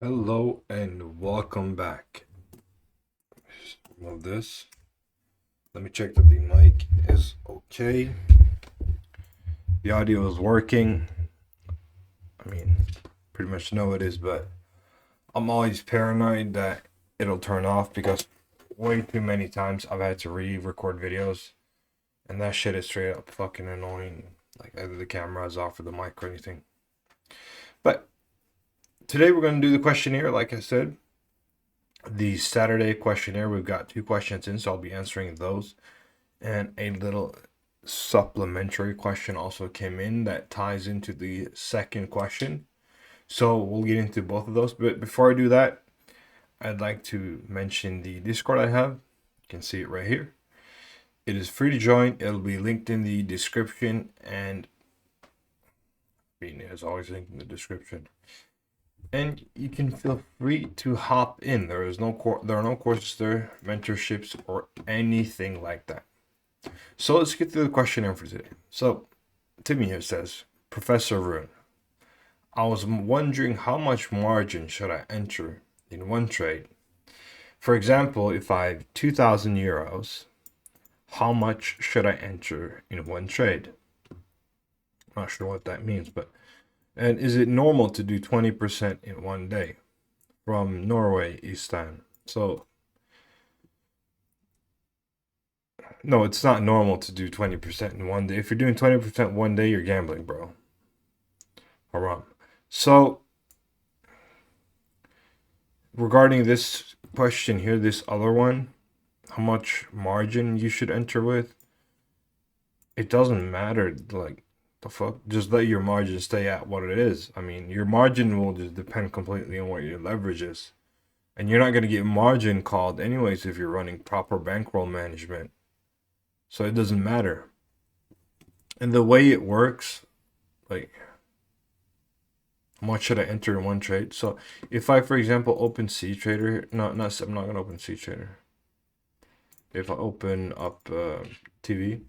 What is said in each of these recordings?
Hello and welcome back. Love this. Let me check that the mic is okay. The audio is working. I mean, pretty much know it is, but I'm always paranoid that it'll turn off because way too many times I've had to re-record videos and that shit is straight up fucking annoying. Like either the camera is off or the mic or anything. But today we're going to do the questionnaire, like I said. The Saturday questionnaire, we've got 2 questions in, so I'll be answering those. And a little supplementary question also came in that ties into the second question. So we'll get into both of those. But before I do that, I'd like to mention the Discord I have. You can see it right here. It is free to join. It'll be linked in the description, and as always linked in the description. And you can feel free to hop in. There are no courses there, mentorships, or anything like that. So let's get to the questionnaire for today. So Timmy here says, Professor Rune, I was wondering how much margin should I enter in one trade? For example, if I have 2,000 euros, how much should I enter in one trade? I'm not sure what that means, and is it normal to do 20% in one day? From Norway, Eastan. So no, it's not normal to do 20% in one day. If you're doing 20% one day, you're gambling, bro. Haram. So, regarding this question here, this other one, how much margin you should enter with, it doesn't matter. Like, the fuck? Just let your margin stay at what it is. I mean, your margin will just depend completely on what your leverage is. And you're not going to get margin called anyways if you're running proper bankroll management. So it doesn't matter. And the way it works, like, how much should I enter in one trade? So if I, for example, open C Trader, I'm not gonna open C Trader. If I open up TV,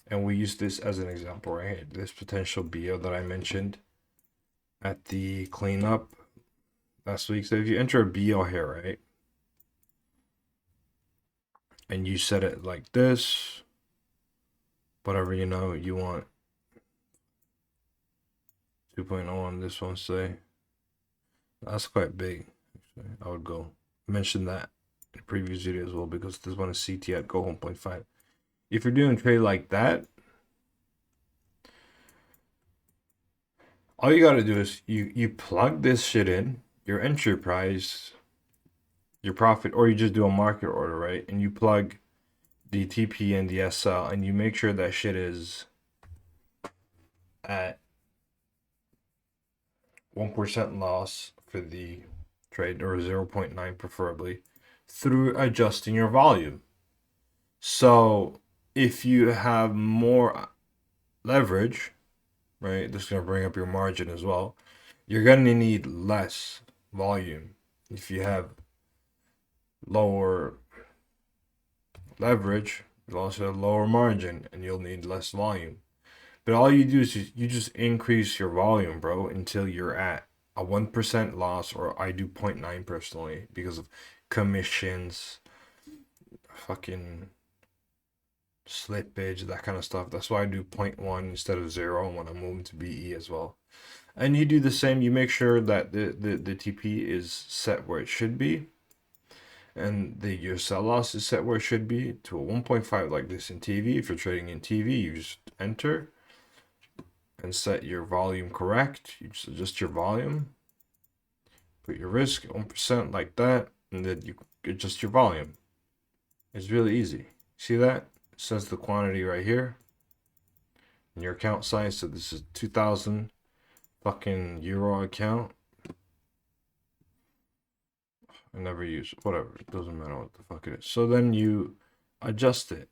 and we use this as an example right here, this potential BO that I mentioned at the cleanup last week. So if you enter a BO here, right, and you set it like this, whatever you want, 2.0 on this one, say. That's quite big. Actually, I would go mention that in the previous video as well because this one is CT at go 1.5. If you're doing a trade like that, all you gotta do is you plug this shit in, your entry price, your profit, or you just do a market order, right? And you plug the TP and the SL, and you make sure that shit is at 1% loss for the trade, or 0.9 preferably, through adjusting your volume. So if you have more leverage, right, this is going to bring up your margin as well. You're going to need less volume. If you have lower leverage, you'll also have lower margin and you'll need less volume. But all you do is you just increase your volume, bro, until you're at a 1% loss, or I do 0.9 personally because of commissions, fucking slippage, that kind of stuff. That's why I do 0.1 instead of 0 when I'm moving to BE as well. And you do the same. You make sure that the TP is set where it should be, and your sell loss is set where it should be to a 1.5 like this in TV. If you're trading in TV, you just enter and set your volume correct. You just adjust your volume, put your risk at 1% like that, and then you adjust your volume. It's really easy. See that? It says the quantity right here. And your account size, so this is 2,000 fucking euro account. I never use it. Whatever. It doesn't matter what the fuck it is. So then you adjust it.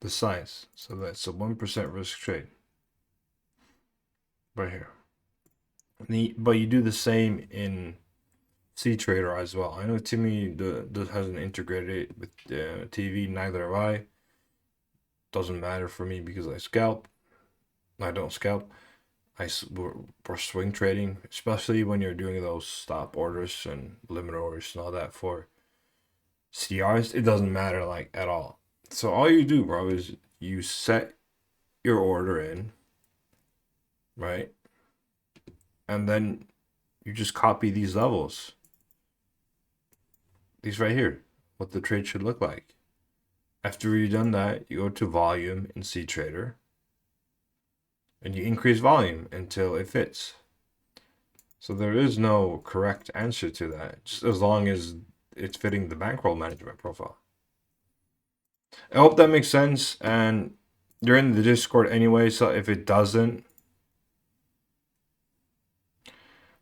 The size. So that's a 1% risk trade. Right here. But you do the same in C Trader as well. I know Timmy hasn't integrated it with TV, neither have I. Doesn't matter for me because I scalp. I don't scalp. for swing trading, especially when you're doing those stop orders and limit orders and all that for CRs, it doesn't matter like at all. So all you do, bro, is you set your order in, right? And then you just copy these levels. These right here, what the trade should look like. After you've done that, you go to volume in CTrader and you increase volume until it fits. So there is no correct answer to that, just as long as it's fitting the bankroll management profile. I hope that makes sense, and you're in the Discord anyway, so if it doesn't,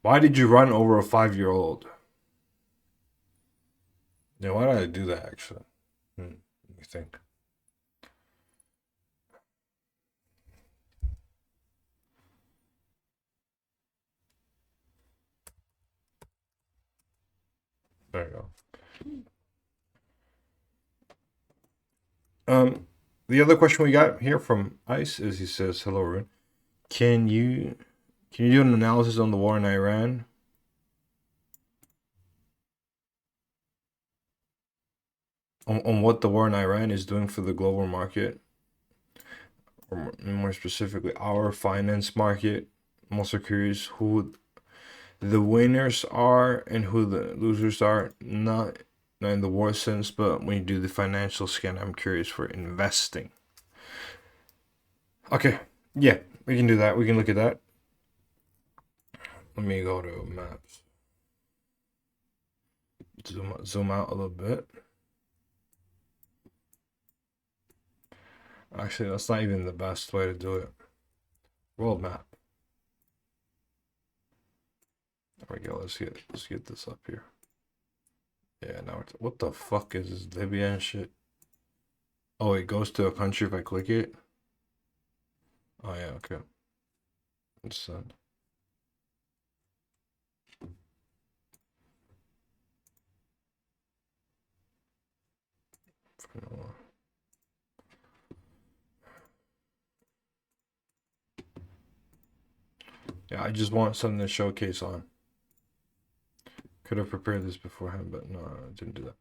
why did you run over a 5-year-old? Yeah, why did I do that actually? Let me think. There you go. The other question we got here from Ice is, he says, "Hello, Rune. Can you do an analysis on the war in Iran?" On what the war in Iran is doing for the global market, or more specifically, our finance market. I'm also curious who the winners are and who the losers are. Not in the war sense, but when you do the financial scan, I'm curious for investing. Okay, yeah, we can do that. We can look at that. Let me go to maps. Zoom out a little bit. Actually, that's not even the best way to do it. World map. There we go. Let's get this up here. Yeah, now it's, what the fuck is this Libya and shit? Oh, it goes to a country if I click it. Oh yeah, okay. It's done. Yeah, I just want something to showcase on. Could have prepared this beforehand, but no, I didn't do that.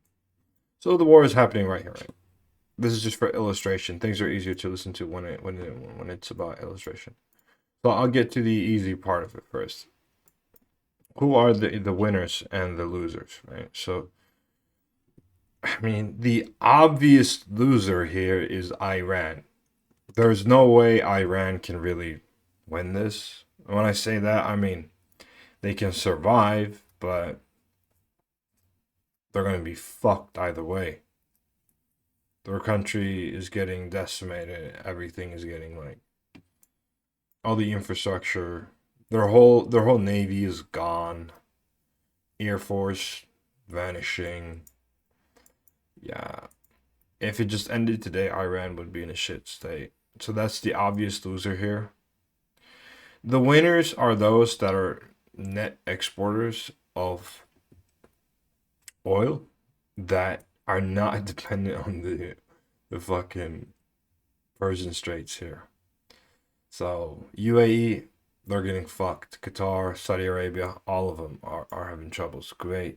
So the war is happening right here, right? This is just for illustration. Things are easier to listen to when it's about illustration. So I'll get to the easy part of it first. Who are the winners and the losers, right? So, I mean, the obvious loser here is Iran. There's no way Iran can really win this. When I say that, I mean they can survive, but they're going to be fucked either way. Their country is getting decimated. Everything is getting like all the infrastructure. Their whole navy is gone. Air Force vanishing. Yeah. If it just ended today, Iran would be in a shit state. So that's the obvious loser here. The winners are those that are net exporters of oil that are not dependent on the fucking Persian Straits here. So UAE, they're getting fucked. Qatar, Saudi Arabia, all of them are having troubles. Kuwait,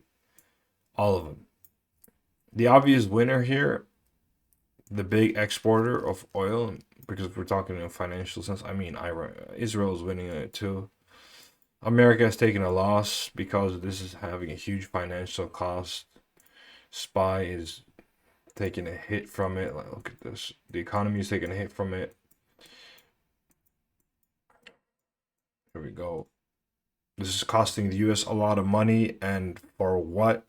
all of them. The obvious winner here, the big exporter of oil, because we're talking in a financial sense, I mean, Israel is winning it too. America has taken a loss because this is having a huge financial cost. SPY is taking a hit from it. Like, look at this. The economy is taking a hit from it. Here we go. This is costing the US a lot of money, and for what?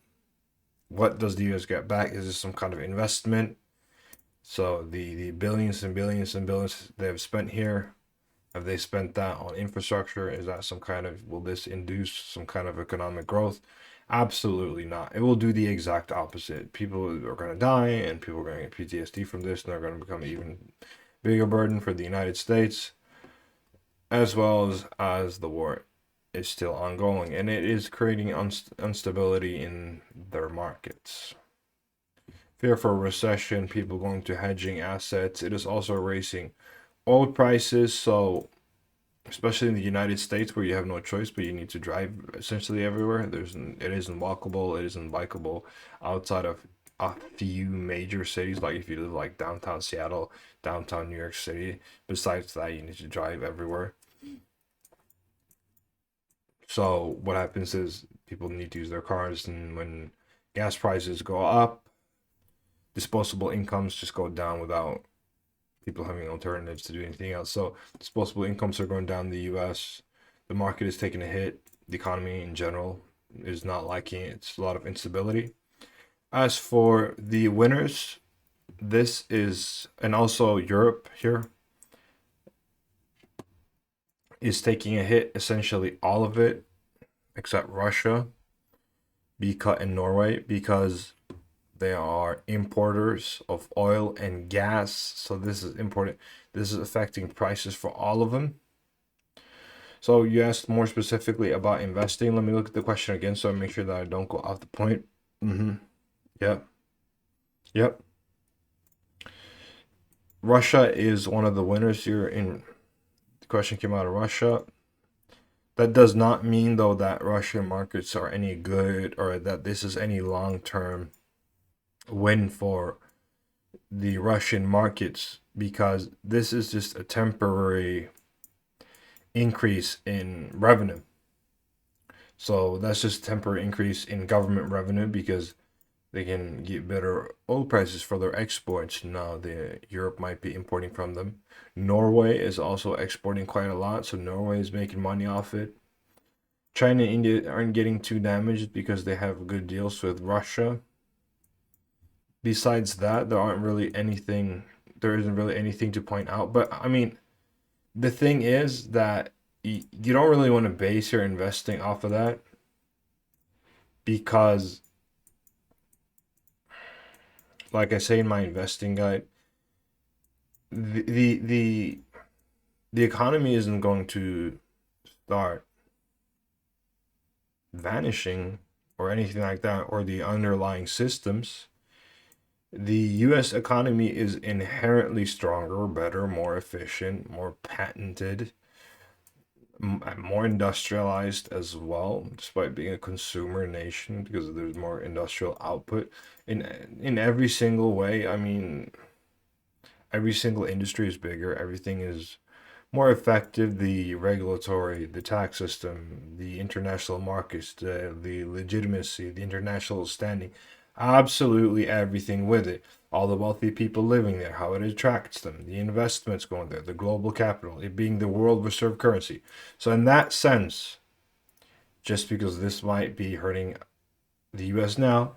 What does the US get back? Is this some kind of investment? So the billions and billions and billions they have spent here, have they spent that on infrastructure? Is that some kind of, will this induce some kind of economic growth? Absolutely not. It will do the exact opposite. People are going to die, and people are going to get PTSD from this, and they're going to become an even bigger burden for the United States, as well as the war is still ongoing, and it is creating instability in their markets. Fear for a recession, people going to hedging assets. It is also raising oil prices, so especially in the United States where you have no choice, but you need to drive essentially everywhere. It isn't walkable, it isn't bikeable outside of a few major cities. Like if you live like downtown Seattle, downtown New York City. Besides that, you need to drive everywhere. So what happens is people need to use their cars, and when gas prices go up, disposable incomes just go down without people having alternatives to do anything else. So disposable incomes are going down in the U.S. The market is taking a hit. The economy in general is not liking it. It's a lot of instability. As for the winners, this is, and also Europe here is taking a hit. Essentially, all of it except Russia, and Norway, because they are importers of oil and gas. So this is important. This is affecting prices for all of them. So you asked more specifically about investing. Let me look at the question again so I make sure that I don't go off the point. Yep. Yep. Russia is one of the winners here. In the question came out of Russia. That does not mean though that Russian markets are any good or that this is any long-term win for the Russian markets, because this is just a temporary increase in revenue. So that's just a temporary increase in government revenue because they can get better oil prices for their exports. Now Europe might be importing from them. Norway is also exporting quite a lot, so Norway is making money off it. China and India aren't getting too damaged because they have good deals with Russia. Besides that, there isn't really anything to point out. But I mean, the thing is that you don't really want to base your investing off of that, because like I say in my investing guide, the economy isn't going to start vanishing or anything like that, or the underlying systems. The US economy is inherently stronger, better, more efficient, more patented, more industrialized as well, despite being a consumer nation, because there's more industrial output in every single way. I mean, every single industry is bigger, everything is more effective. The regulatory, the tax system, the international markets, the legitimacy, the international standing, absolutely everything with it. All the wealthy people living there, how it attracts them, the investments going there, the global capital, it being the world reserve currency. So in that sense, just because this might be hurting the US now,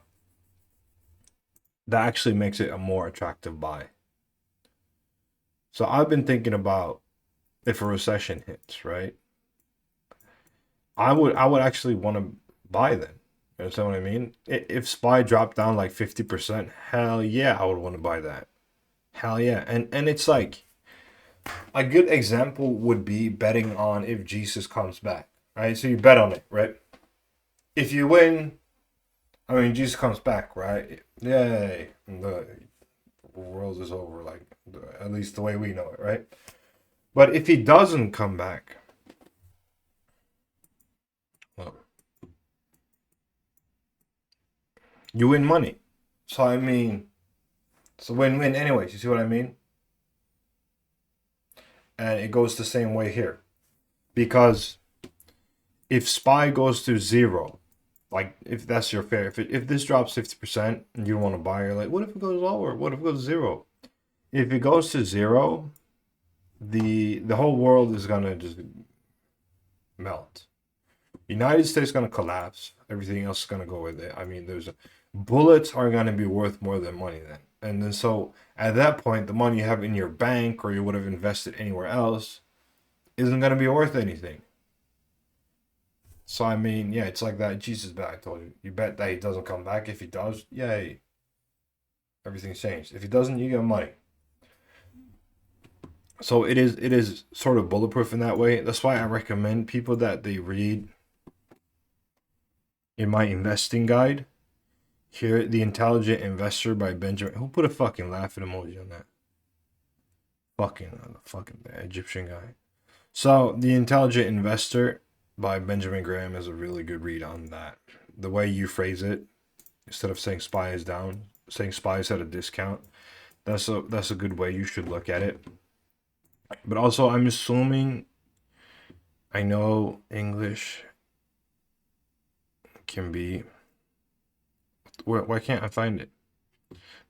that actually makes it a more attractive buy. So I've been thinking about, if a recession hits, right? I would actually want to buy then. You understand what I mean? If SPY dropped down like 50%, hell yeah, I would want to buy that. Hell yeah. And it's like a good example would be betting on if Jesus comes back. Right? So you bet on it, right? If you win, I mean Jesus comes back, right? Yay. The world is over, like at least the way we know it, right? But if he doesn't come back, well, you win money. So I mean, it's a win-win anyways, you see what I mean? And it goes the same way here. Because if SPY goes to zero, like if that's your fair, if this drops 50% and you don't want to buy, you're like, what if it goes lower? What if it goes to zero? If it goes to zero, the whole world is gonna just melt. United States is gonna collapse. Everything else is gonna go with it. I mean, bullets are gonna be worth more than money then. And then so at that point, the money you have in your bank or you would have invested anywhere else isn't gonna be worth anything. So I mean, yeah, it's like that Jesus bet I told you. You bet that he doesn't come back. If he does, yay. Everything's changed. If he doesn't, you get money. So it is sort of bulletproof in that way. That's why I recommend people that they read in my investing guide. Here, The Intelligent Investor by Benjamin. Who put a fucking laughing emoji on that? Fucking Egyptian guy. So, The Intelligent Investor by Benjamin Graham is a really good read on that. The way you phrase it, instead of saying SPY is down, saying SPY is at a discount, that's a good way you should look at it. But also, I'm assuming I know English can be. Why can't I find it?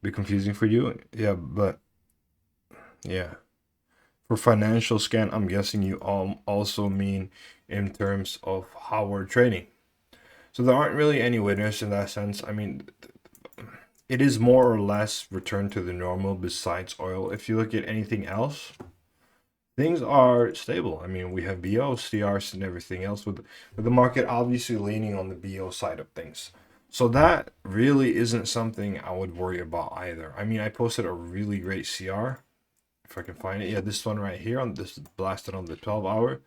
Be confusing for you? Yeah, but yeah. For financial scan, I'm guessing you also mean in terms of how we're trading. So there aren't really any winners in that sense. I mean, it is more or less returned to the normal besides oil. If you look at anything else, things are stable. I mean, we have BO, CRs, and everything else with the market obviously leaning on the BO side of things. So that really isn't something I would worry about either. I mean, I posted a really great CR. If I can find it. Yeah, this one right here on this blasted on the 12 hour.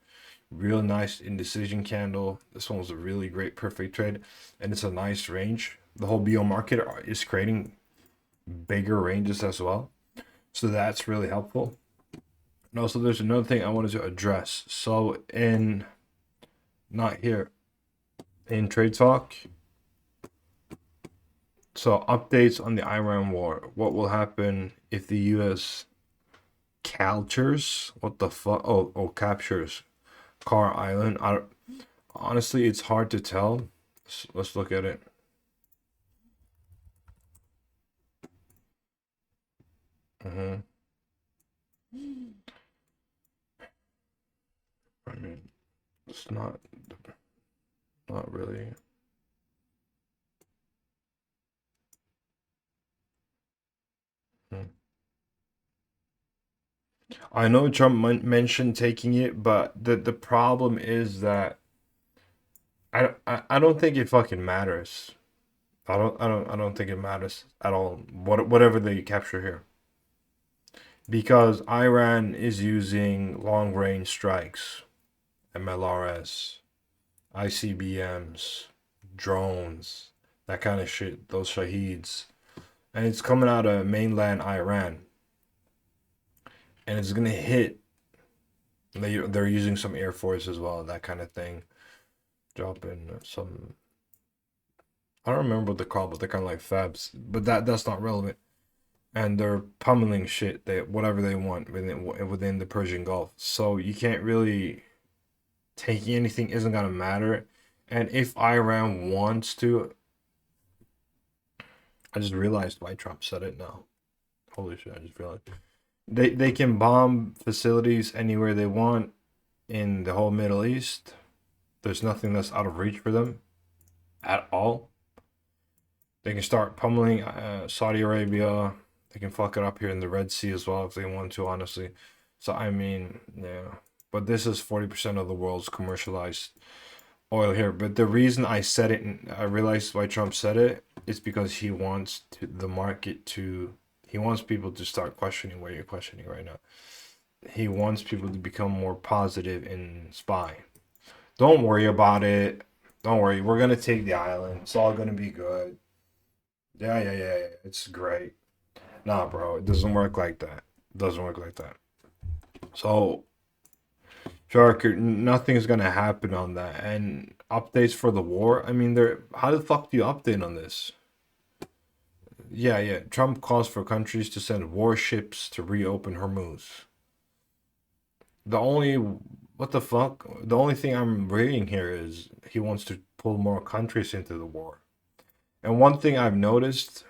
Real nice indecision candle. This one was a really great perfect trade. And it's a nice range. The whole BO market is creating bigger ranges as well. So that's really helpful. And also there's another thing I wanted to address. So not here, in Trade Talk. So updates on the Iran war. What will happen if the US captures? What the fuck? Oh, captures Car Island. Honestly, it's hard to tell. Let's look at it. I mean, it's not really. Hmm. I know Trump mentioned taking it, but the problem is that I don't think it fucking matters. I don't think it matters at all. Whatever they capture here, because Iran is using long range strikes, MLRS, ICBMs, drones, that kind of shit. Those Shaheeds, and it's coming out of mainland Iran, and it's gonna hit. They're using some air force as well, that kind of thing. Dropping some. I don't remember what they're called, but they're kind of like fabs. But that's not relevant. And they're pummeling shit, whatever they want within the Persian Gulf. So you can't really taking anything isn't gonna matter. And if Iran wants to, I just realized why Trump said it now. Holy shit! I just realized they can bomb facilities anywhere they want in the whole Middle East. There's nothing that's out of reach for them at all. They can start pummeling Saudi Arabia. They can fuck it up here in the Red Sea as well if they want to, honestly. So, I mean, yeah. But this is 40% of the world's commercialized oil here. But the reason I said it, and I realized why Trump said it, is because he wants the market to, he wants people to start questioning what you're questioning right now. He wants people to become more positive in SPY. Don't worry about it. Don't worry. We're going to take the island. It's all going to be good. Yeah. It's great. Nah, bro, it doesn't work like that. It doesn't work like that. So, Shark, nothing's gonna happen on that. And updates for the war. I mean, they're how the fuck do you update on this? Yeah. Trump calls for countries to send warships to reopen Hormuz. The only what the fuck? The only thing I'm reading here is he wants to pull more countries into the war. And one thing I've noticed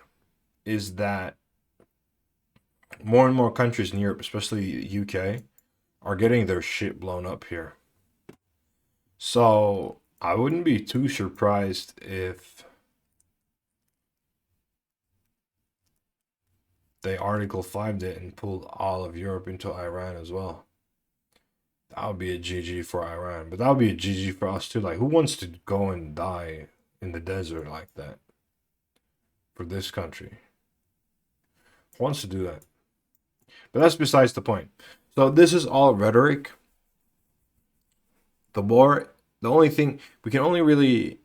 is that more and more countries in Europe, especially UK, are getting their shit blown up here. So I wouldn't be too surprised if they Article 5'd it and pulled all of Europe into Iran as well. That would be a GG for Iran, but that would be a GG for us too. Like, who wants to go and die in the desert like that for this country? Who wants to do that? But that's besides the point. So this is all rhetoric. The war, the only thing we can only really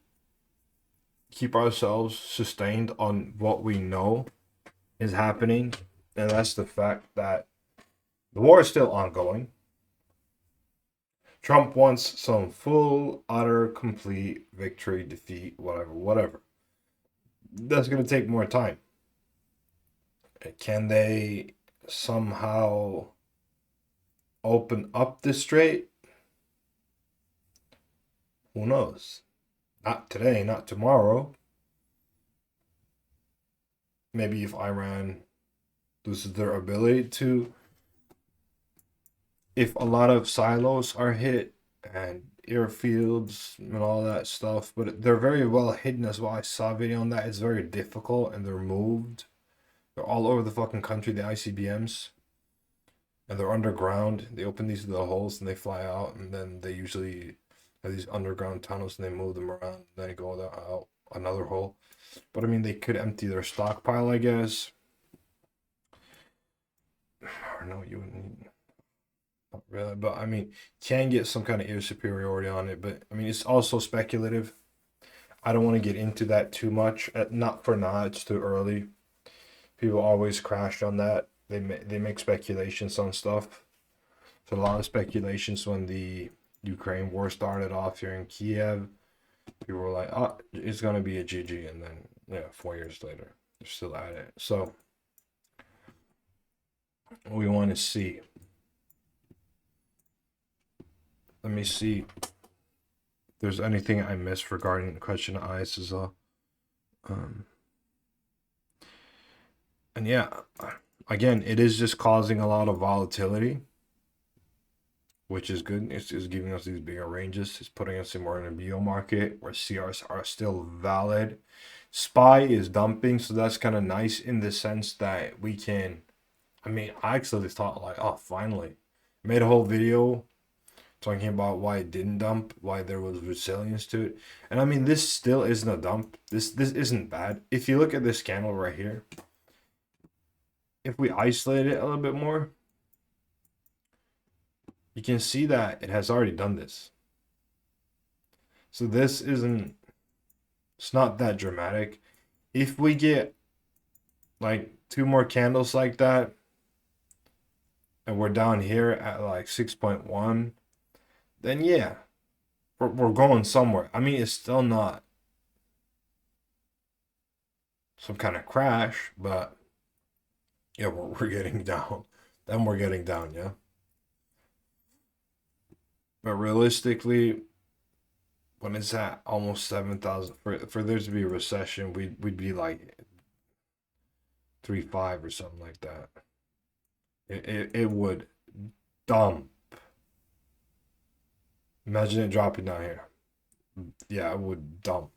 keep ourselves sustained on what we know is happening, and that's the fact that the war is still ongoing. Trump wants some full, utter, complete victory, defeat, whatever, whatever. That's going to take more time. Can they somehow open up the strait? Who knows? Not today, not tomorrow. Maybe if Iran loses their ability to, if a lot of silos are hit and airfields and all that stuff, but they're very well hidden as well. I saw a video on that. It's very difficult and they're moved. They're all over the fucking country, the ICBMs. And they're underground. They open these little holes and they fly out, and then they usually have these underground tunnels and they move them around. Then they go out another hole. But I mean, they could empty their stockpile, I guess. Or no, you wouldn't need. Not really, but I mean, can get some kind of air superiority on it. But I mean, it's also speculative. I don't want to get into that too much. Not for now. It's too early. People always crash on that. They make speculations on stuff. So a lot of speculations when the Ukraine war started off here in Kiev. People were like, "Oh, it's gonna be a GG," and then 4 years later, they're still at it. So we want to see. Let me see if there's anything I missed regarding the question of ISIS. And yeah, again, it is just causing a lot of volatility, which is good. It's just giving us these bigger ranges. It's putting us in more in a BO market where CRs are still valid. SPY is dumping, so that's kind of nice in the sense that we can. I mean, I actually thought like, oh, finally, made a whole video talking about why it didn't dump, why there was resilience to it, and I mean, this still isn't a dump. This isn't bad. If you look at this candle right here, if we isolate it a little bit more, you can see that it has already done this. So this isn't, it's not that dramatic. If we get like 2 more candles like that, and we're down here at like 6.1, then yeah, we're going somewhere. I mean, it's still not some kind of crash, but yeah, we're getting down. Then we're getting down, yeah. But realistically, when it's at almost 7,000, for there to be a recession, we'd be like 3.5 or something like that. It would dump. Imagine it dropping down here. Yeah, it would dump.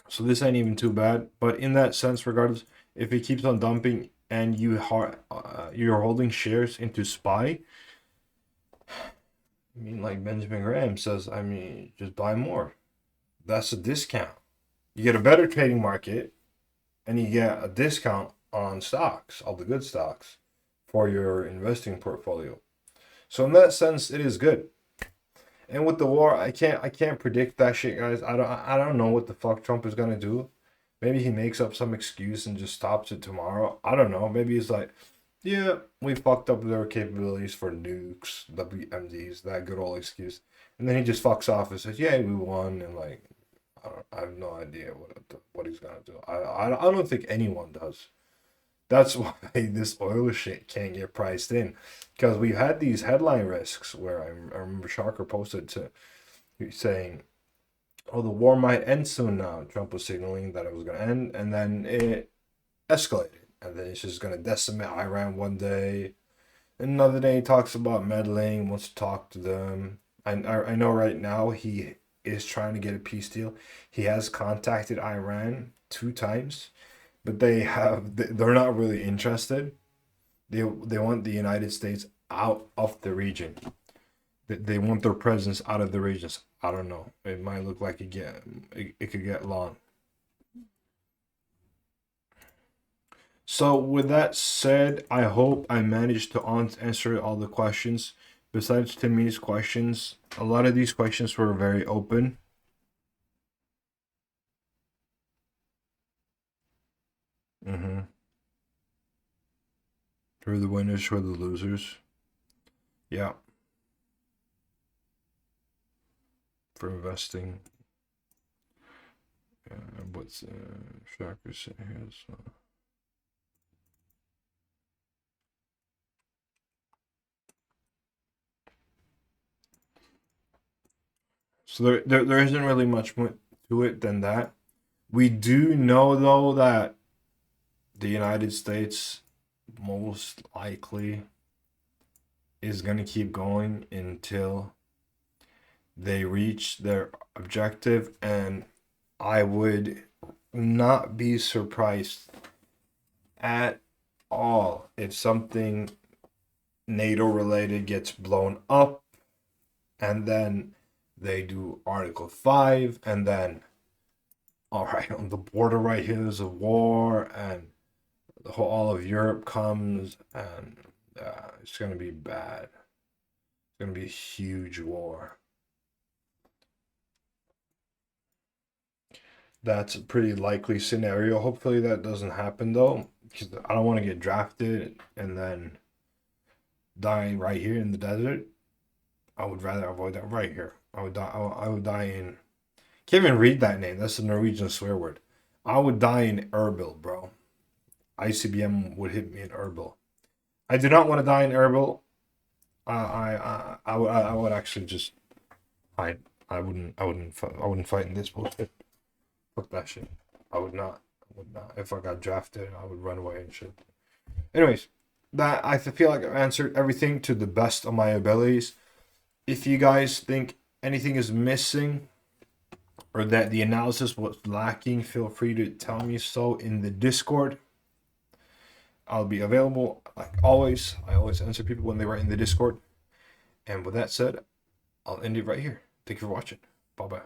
So this ain't even too bad. But in that sense, regardless, if it keeps on dumping and you're holding shares into SPY, I mean, like Benjamin Graham says, I mean, just buy more. That's a discount. You get a better trading market, and you get a discount on stocks, all the good stocks, for your investing portfolio. So in that sense, it is good. And with the war, I can't predict that shit, guys. I don't know what the fuck Trump is gonna do. Maybe he makes up some excuse and just stops it tomorrow. I don't know. Maybe he's like, yeah, we fucked up their capabilities for nukes, WMDs, that good old excuse. And then he just fucks off and says, yeah, we won, and like, I have no idea what he's gonna do. I don't think anyone does. That's why this oil shit can't get priced in, because we've had these headline risks where I remember Sharker posted to saying, "Oh, the war might end soon now." Trump was signaling that it was gonna end, and then it escalated, and then it's just gonna decimate Iran one day. Another day he talks about meddling, wants to talk to them. I know right now he is trying to get a peace deal. He has contacted Iran 2 times, but they're not really interested. They want the United States out of the region. They want their presence out of the regions. I don't know. It might look like it could get long. So with that said, I hope I managed to answer all the questions. Besides Timmy's questions, a lot of these questions were very open. Mm-hmm. Who are the winners? Who are the losers? Yeah. For investing. What's Shackers here? So. So there isn't really much more to it than that. We do know though that the United States most likely is going to keep going until they reach their objective, and I would not be surprised at all if something NATO related gets blown up and then they do Article 5 and then all right, on the border right here there's a war and the whole all of Europe comes and it's gonna be bad. It's gonna be a huge war. That's a pretty likely scenario. Hopefully that doesn't happen though, because I don't want to get drafted and then die right here in the desert. I would rather avoid that right here. I would die. I would die in. Can't even read that name. That's a Norwegian swear word. I would die in Erbil, bro. ICBM would hit me in Erbil. I do not want to die in Erbil. I would actually just hide. I wouldn't fight in this bullshit. Fuck that shit. I would not. I would not. If I got drafted, I would run away and shit. Anyways, that I feel like I've answered everything to the best of my abilities. If you guys think anything is missing or that the analysis was lacking, feel free to tell me so in the Discord. I'll be available like always. I always answer people when they write in the Discord. And with that said, I'll end it right here. Thank you for watching. Bye bye.